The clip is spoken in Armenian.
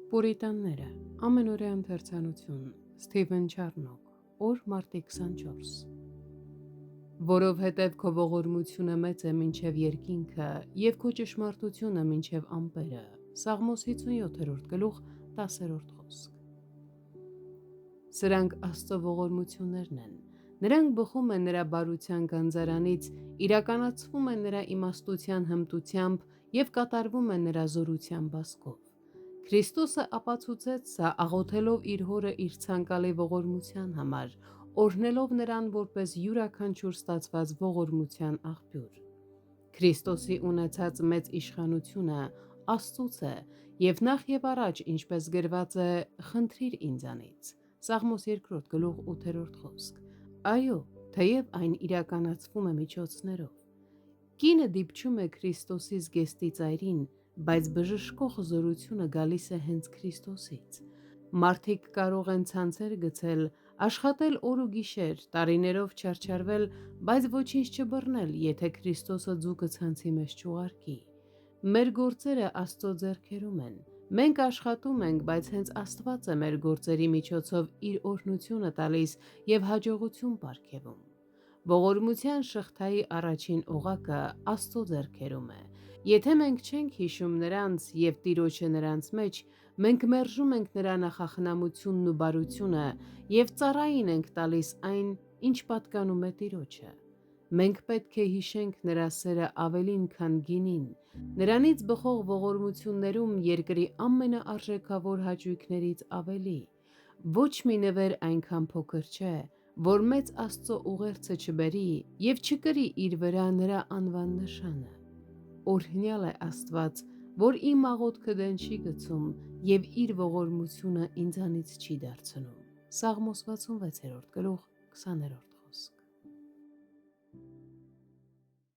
Պուրիտանները, ամենօրյա ընթերցանություն, Սթիվեն Չարնոկ, օր մարտի 24 Որովհետև քո ողորմությունը մեծ է մինչև երկինքը և քո ճշմարտությունը մինչև ամպերը, Սաղմոս 57-րդ գլուխ 10-րդ խոսք Սրանք Աստծո ողորմություններն են, նրանք բխում են նրա բարության գանձարանից, իրականացվում են նրա իմաստության հմտությամբ և կատարվում են նրա զորության բասկով Քրիստոսը ապացուցեց սա աղոթելով իր հորը իր ցանկալի ողորմության համար, օրհնելով նրան որպես յուրաքանչյուր ստացված ողորմության աղբյուր։ Քրիստոսի ունեցած մեծ իշխանությունը Աստծուց է, և նախ և առաջ, ինչպես գրված է, խնդրիր ինձանից։ Սաղմոս 2 գլուխ 8-րդ խոսք։ Այո, թեև այն իրականացվում է միջոցներով։ Կինը դիպչում է Քրիստոսի զգեստի ծայրին, բայց բժշկող զորությունը գալիս է հենց Քրիստոսից։ Մարդիկ կարող են ցանցեր գցել, աշխատել օր ու գիշեր, տարիներով չարչարվել, բայց ոչինչ չբռնել, եթե Քրիստոսը ձուկը ցանցի մեջ չուղարկի։ Մեր գործերը Աստծո ձեռքերում են։ Մենք աշխատում ենք, բայց հենց Աստված է մեր գործերի միջոցով իր օրհնությունը տալիս և հաջողություն պարգևում։ Ողորմության շղթայի առաջին օղակը Աստծո ձեռքերում է։ Եթե մենք չենք հիշում նրանց և Տիրոջը նրանց մեջ, մենք մերժում ենք նրա նախախնամությունն ու բարությունը և ծառային ենք տալիս այն, ինչ պատկանում է Տիրոջը։ Մենք պետք է հիշենք նրա սերը ավելին, քան գինին, նրանից բխող ողորմություններում երկրի ամենաարժեքավոր հաճույքներից ավելի։ Ոչ մի նվեր այնքան փոքր չէ, որ մեծ Աստծո ուղերձը չբերի և չկրի իր վրա նրա անվան նշանը։ Օրհնյալ է Աստված, որ իմ աղոթքը դեն չի գցում և իր ողորմությունը ինձանից չի դարձնում։ Սաղմոս 66-րդ գլուխ 20-րդ